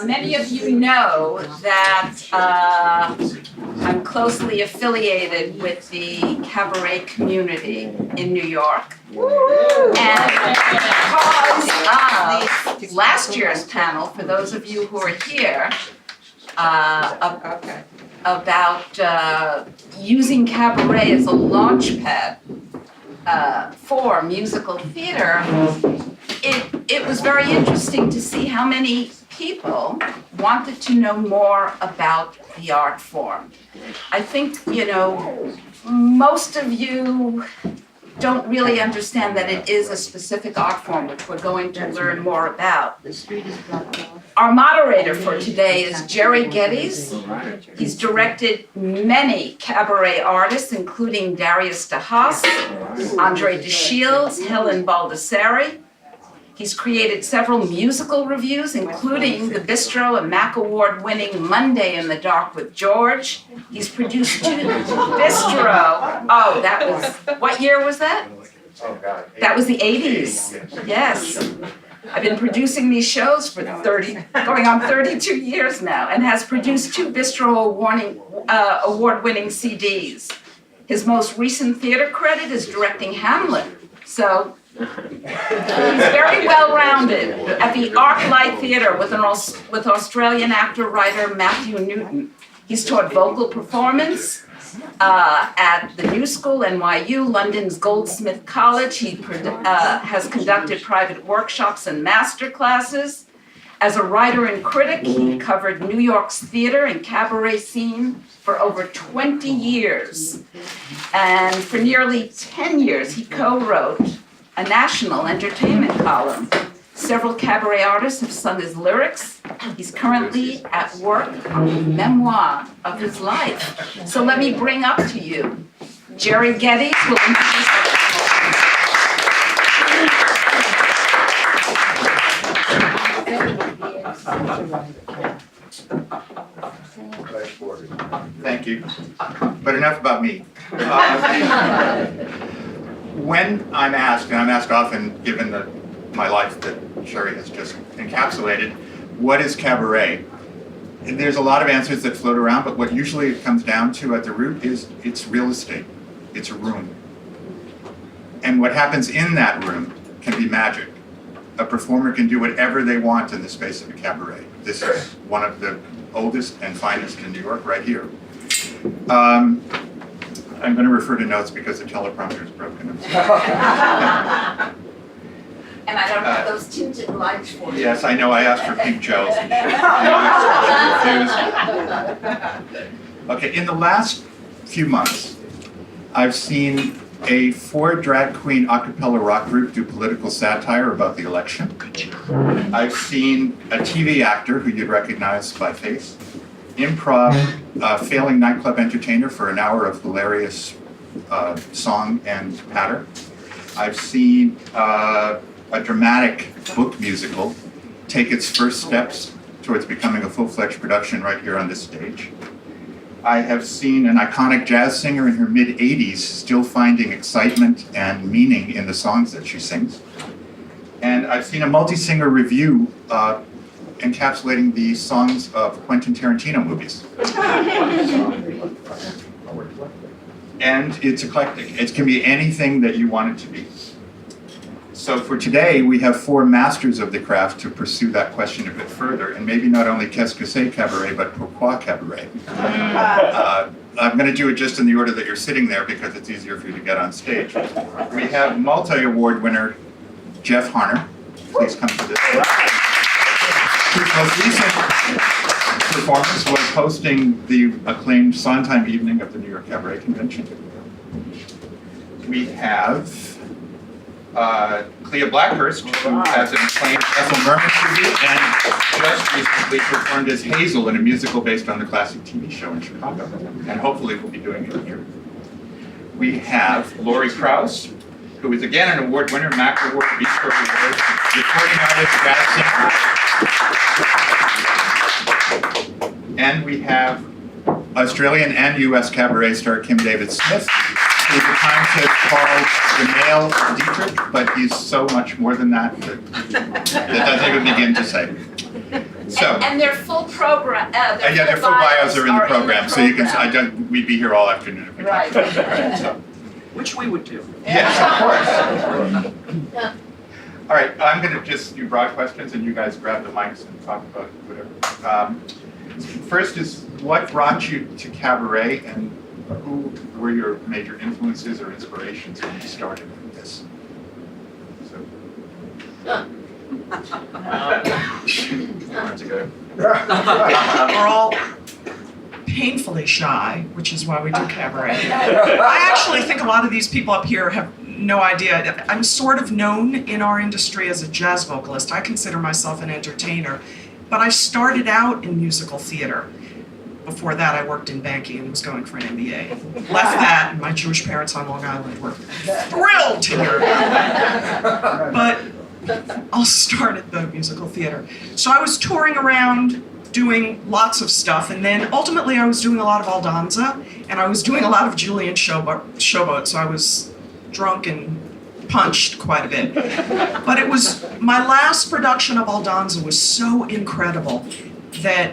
Many of you know that I'm closely affiliated with the cabaret community in New York. And because of last year's panel, for those of you who are here, about using cabaret as a launch pad for musical theater, it was very interesting to see how many people wanted to know more about the art form. I think, most of you don't really understand that it is a specific art form, which we're going to learn more about. Our moderator for today is Gerry Geddes. He's directed many cabaret artists, including Darius DeHaas, Andre DeShields, Helen Baldessari. He's created several musical reviews, including the Bistro and Mac Award-winning Monday in the Dark with George. He's produced two Bistro. Oh, that was, what year was that? That was the 80s. Yes. I've been producing these shows for going on 32 years now, and has produced two Bistro Award-winning CDs. His most recent theater credit is directing Hamlet. So he's very well-rounded at the ArcLight Theatre with Australian actor-writer Matthew Newton. He's taught vocal performance at the New School, NYU, London's Goldsmith College. He has conducted private workshops and master classes. As a writer and critic, he covered New York's theater and cabaret scene for over 20 years. And for nearly 10 years, he co-wrote a national entertainment column. Several cabaret artists have sung his lyrics. He's currently at work on the memoir of his life. So let me bring up to you Gerry Geddes, who will introduce Thank you. But enough about me. When I'm asked, and I'm asked often, given my life that Sherry has just encapsulated, what is cabaret? And there's a lot of answers that float around, but what usually it comes down to at the root is it's real estate. It's a room. And what happens in that room can be magic. A performer can do whatever they want in the space of a cabaret. This is one of the oldest and finest in New York, right here. I'm going to refer to notes because the teleprompter is broken. And I don't have those tinted lights for you. Yes, I know. I asked for pink gels. Okay, in the last few months, I've seen a 4 drag queen a cappella rock group do political satire about the election. I've seen a TV actor who you'd recognize by face improv a failing nightclub entertainer for an hour of hilarious song and patter. I've seen a dramatic book musical take its first steps towards becoming a full-fledged production right here on this stage. I have seen an iconic jazz singer in her mid-80s still finding excitement and meaning in the songs that she sings. And I've seen a multi-singer review encapsulating the songs of Quentin Tarantino movies. And it's eclectic. It can be anything that you want it to be. So for today, we have 4 masters of the craft to pursue that question a bit further, and maybe not only Qu'est-ce cabaret, but pourquoi cabaret? I'm going to do it just in the order that you're sitting there because it's easier for you to get on stage. We have multi-award winner Jeff Harnar. Please come to this. His most recent performance was hosting the acclaimed Sondheim evening of the New York Cabaret Convention. We have Klea Blackhurst, who has an acclaimed Ethel Merman tribute and just recently performed as Hazel in a musical based on the classic TV show in Chicago, and hopefully will be doing it here. We have Laurie Krauz, who is again an award winner, Mac Award, Bistro Awards, recording artist, jazz singer. And we have Australian and US cabaret star Kim David Smith, who's at times has called the male Dietrich, but he's so much more than that that doesn't even begin to say. So. And their full program, Yeah, their full bios are in the program, so you can, program. we'd be here all afternoon if we Right. talked about that, so. Which we would do. Yes, of course. All right, I'm gonna just do broad questions and you guys grab the mics and talk about whatever. First is, what brought you to cabaret and who were your major influences or inspirations when you started with this? So. We're all painfully shy, which is why we do cabaret. I actually think a lot of these people up here have no idea. I'm sort of known in our industry as a jazz vocalist. I consider myself an entertainer, but I started out in musical theater. Before that, I worked in banking and was going for an MBA. Left that, and my Jewish parents on Long Island were thrilled to hear that. But I'll start at the musical theater. So I was touring around, doing lots of stuff, and then ultimately I was doing a lot of Aldonza, and I was doing a lot of Julian Showboat, so I was drunk and punched quite a bit. But it was, my last production of Aldonza was so incredible that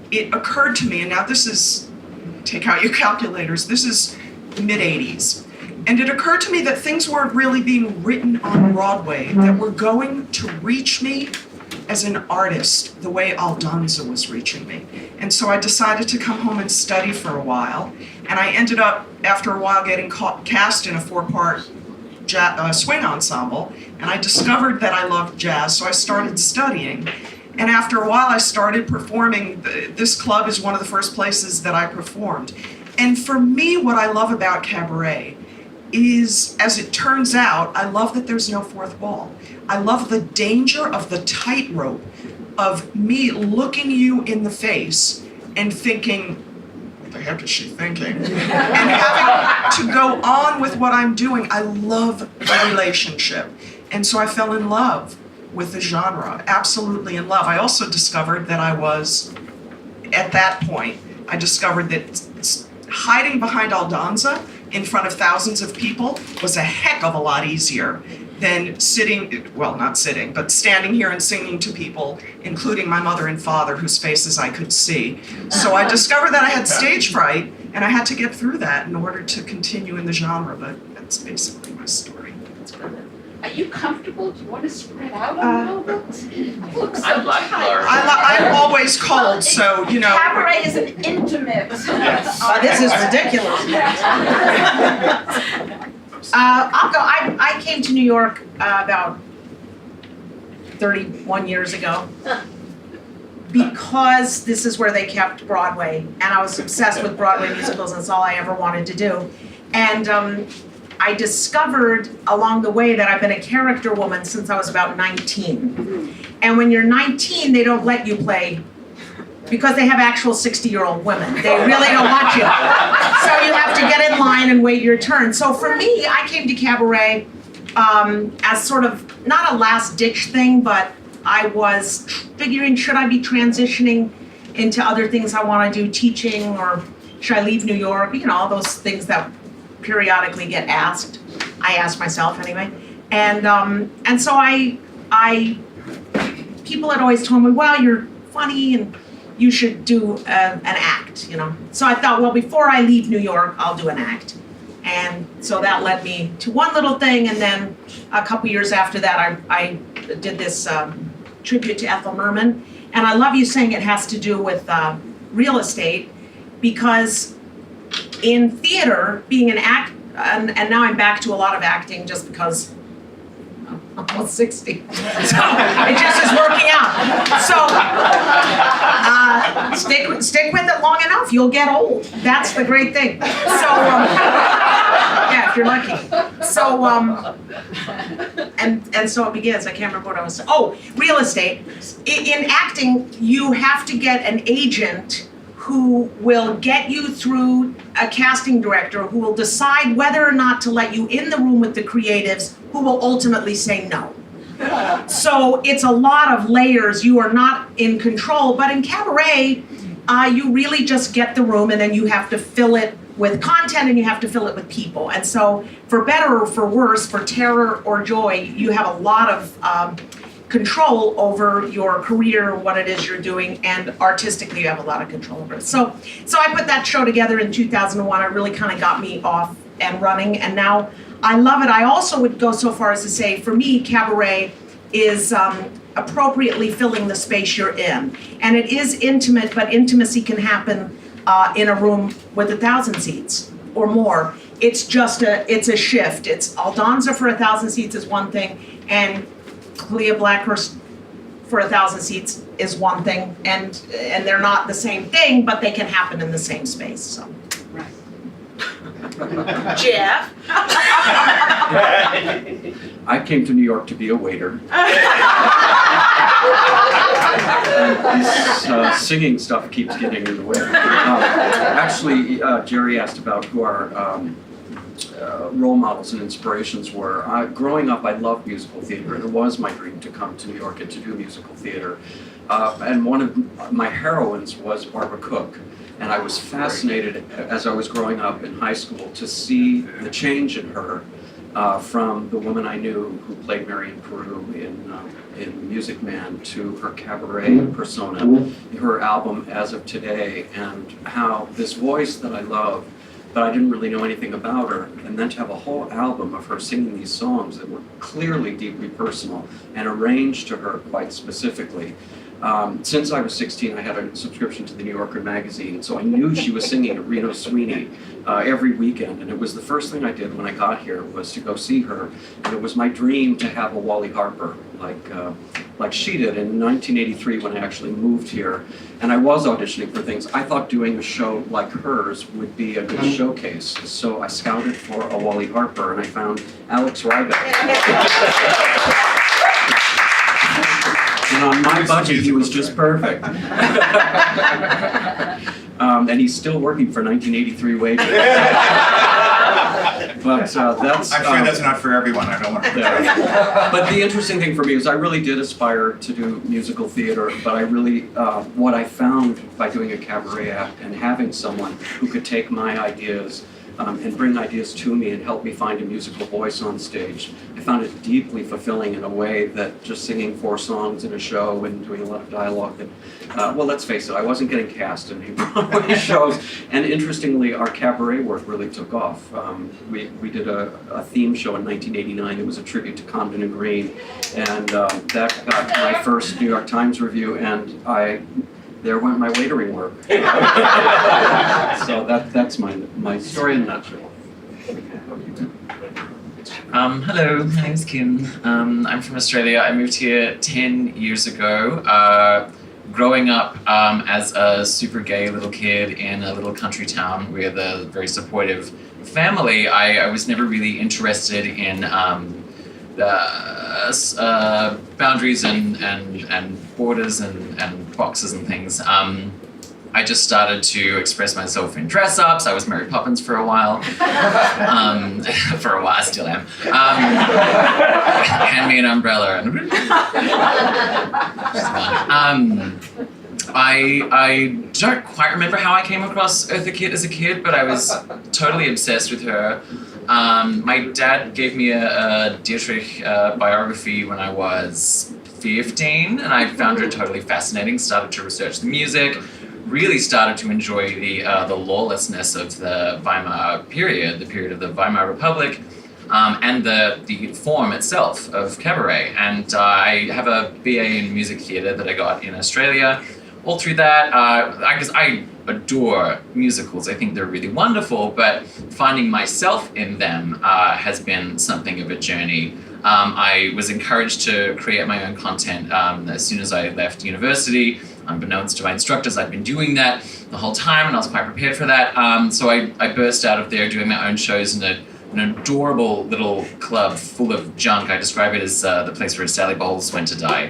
it occurred to me, and now this is, take out your calculators, this is the mid-'80s. And it occurred to me that things weren't really being written on Broadway that were going to reach me as an artist the way Aldonza was reaching me. And so I decided to come home and study for a while. And I ended up, after a while, getting cast in a 4-part swing ensemble. And I discovered that I loved jazz, so I started studying. And after a while, I started performing. This club is one of the first places that I performed. And for me, what I love about cabaret is, as it turns out, I love that there's no fourth wall. I love the danger of the tightrope of me looking you in the face and thinking, what the heck is she thinking? And having to go on with what I'm doing. I love the relationship. And so I fell in love with the genre, absolutely in love. I also discovered that I was, at that point, I discovered that hiding behind Aldonza in front of thousands of people was a heck of a lot easier than sitting, well, not sitting, but standing here and singing to people, including my mother and father, whose faces I could see. So I discovered that I had stage fright, and I had to get through that in order to continue in the genre, but that's basically my story. Are you comfortable? Do you want to spread out a little bit? You look so I like tired. I'm always cold, so, you know. Cabaret is an intimate. This is ridiculous. I'll go. I came to New York about 31 years ago because this is where they kept Broadway, and I was obsessed with Broadway musicals, and that's all I ever wanted to do. And I discovered along the way that I've been a character woman since I was about 19. And when you're 19, they don't let you play, because they have actual 60-year-old women. They really don't want you. So you have to get in line and wait your turn. So for me, I came to cabaret as sort of, not a last-ditch thing, but I was figuring, should I be transitioning into other things I want to do, teaching, or should I leave New York? You know, all those things that periodically get asked. I asked myself anyway. And so I people had always told me, well, you're funny and you should do an act, you know. So I thought, well, before I leave New York, I'll do an act. And so that led me to one little thing, and then a couple years after that, I did this tribute to Ethel Merman. And I love you saying it has to do with real estate, because in theater, being an act, and now I'm back to a lot of acting just because I'm almost 60. So it just is working out. So stick with it long enough, you'll get old. That's the great thing. So yeah, if you're lucky. So and so it begins. I can't remember what I was saying. Oh, real estate. In acting, you have to get an agent who will get you through a casting director who will decide whether or not to let you in the room with the creatives, who will ultimately say no. So it's a lot of layers. You are not in control, but in cabaret, you really just get the room, and then you have to fill it with content, and you have to fill it with people. And so for better or for worse, for terror or joy, you have a lot of control over your career, what it is you're doing, and artistically you have a lot of control over it. So I put that show together in 2001. It really kind of got me off and running, and now I love it. I also would go so far as to say, for me, cabaret is appropriately filling the space you're in. And it is intimate, but intimacy can happen in a room with 1,000 seats or more. It's just it's a shift. It's Aldonza for 1,000 seats is one thing, and Klea Blackhurst for 1,000 seats is one thing, and they're not the same thing, but they can happen in the same space. So. Jeff. I came to New York to be a waiter. This singing stuff keeps getting in the way. Actually, Gerry asked about who our role models and inspirations were. Growing up, I loved musical theater, and it was my dream to come to New York and to do musical theater. And one of my heroines was Barbara Cook. And I was fascinated as I was growing up in high school to see the change in her from the woman I knew who played Marion Peru in Music Man to her cabaret persona, her album As of Today, and how this voice that I love, but I didn't really know anything about her, and then to have a whole album of her singing these songs that were clearly deeply personal and arranged to her quite specifically. Since I was 16, I had a subscription to the New Yorker magazine, so I knew she was singing at Reno Sweeney every weekend, and it was the first thing I did when I got here was to go see her, and it was my dream to have a Wally Harper like she did in 1983 when I actually moved here, and I was auditioning for things. I thought doing a show like hers would be a good showcase, so I scouted for a Wally Harper, and I found Alex Ryback. And on my budget, he was just perfect. And he's still working for 1983 wages. But that's... I'm sure that's not for everyone, I don't want to... But the interesting thing for me is I really did aspire to do musical theater, but I really, what I found by doing a cabaret act and having someone who could take my ideas and bring ideas to me and help me find a musical voice on stage. I found it deeply fulfilling in a way that just singing 4 songs in a show and doing a lot of dialogue that, well, let's face it, I wasn't getting cast in any Broadway shows. And interestingly, our cabaret work really took off. We did a theme show in 1989. It was a tribute to Comden and Green. And that got my first New York Times review, and there went my waitering work. So that's my story in a nutshell. Hello, my name is Kim. I'm from Australia. I moved here 10 years ago. Growing up as a super gay little kid in a little country town with a very supportive family, I was never really interested in boundaries and borders and boxes and things. I just started to express myself in dress-ups. I was Mary Poppins for a while. For a while, I still am. Hand me an umbrella. I don't quite remember how I came across Eartha Kitt as a kid, but I was totally obsessed with her. My dad gave me a Dietrich biography when I was 15, and I found her totally fascinating, started to research the music, really started to enjoy the lawlessness of the Weimar period, the period of the Weimar Republic, and the form itself of cabaret. And I have a BA in music theatre that I got in Australia. All through that, I adore musicals. I think they're really wonderful, but finding myself in them has been something of a journey. I was encouraged to create my own content as soon as I left university. Unbeknownst to my instructors, I'd been doing that the whole time, and I was quite prepared for that. So I burst out of there doing my own shows in an adorable little club full of junk. I describe it as the place where Sally Bowles went to die.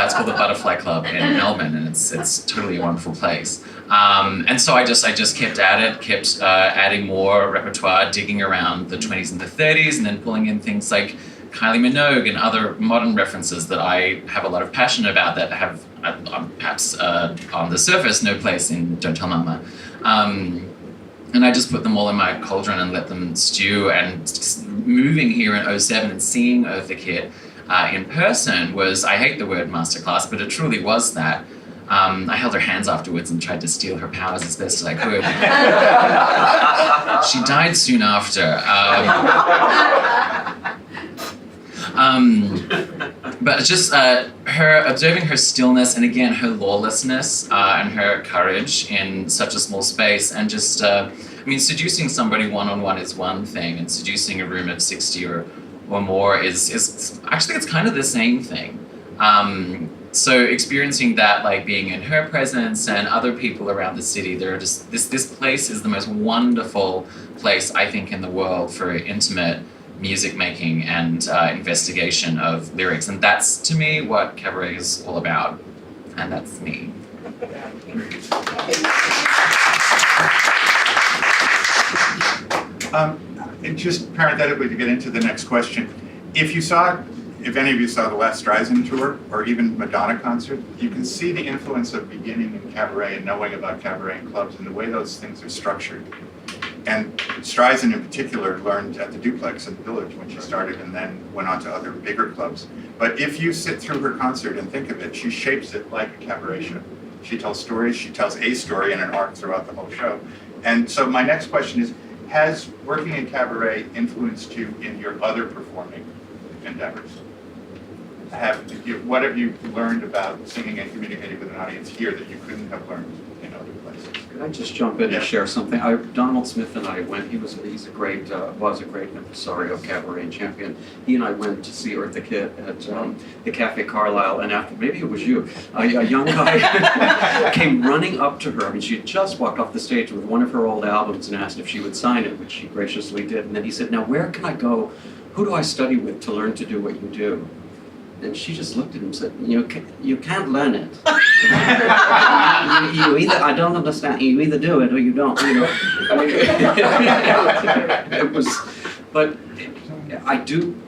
It's called the Butterfly Club in Melbourne, and it's totally a wonderful place. And so I just kept at it, kept adding more repertoire, digging around the 20s and the 30s, and then pulling in things like Kylie Minogue and other modern references that I have a lot of passion about that have perhaps on the surface no place in Don't Tell Mama. And I just put them all in my cauldron and let them stew. And moving here in '07 and seeing Eartha Kitt in person was, I hate the word masterclass, but it truly was that. I held her hands afterwards and tried to steal her powers as best as I could. She died soon after. But just her observing her stillness and again her lawlessness and her courage in such a small space, and just I mean, seducing somebody one-on-one is one thing, and seducing a room of 60 or more is actually, it's kind of the same thing. So experiencing that, like being in her presence and other people around the city, they're just this place is the most wonderful place I think in the world for intimate music making and investigation of lyrics, and that's to me what cabaret is all about, and that's me. And just parenthetically to get into the next question, if any of you saw the last Streisand tour or even Madonna concert, you can see the influence of beginning in cabaret and knowing about cabaret and clubs and the way those things are structured. And Streisand in particular learned at the Duplex in the Village when she started and then went on to other bigger clubs. But if you sit through her concert and think of it, she shapes it like a cabaret show. She tells stories, she tells a story and an arc throughout the whole show. And so my next question is, has working in cabaret influenced you in your other performing endeavors? What have you learned about singing and communicating with an audience here that you couldn't have learned in other places? Could I just jump in and share something? Donald Smith and I went, was a great impresario, cabaret champion. He and I went to see Eartha Kitt at the Cafe Carlisle, and after, maybe it was you, a young guy came running up to her. I mean, she had just walked off the stage with one of her old albums and asked if she would sign it, which she graciously did. And then he said, "Now where can I go? Who do I study with to learn to do what you do?" And she just looked at him and said, you can't learn it. you either, I don't understand, you either do it or you don't, you know. It was, but I do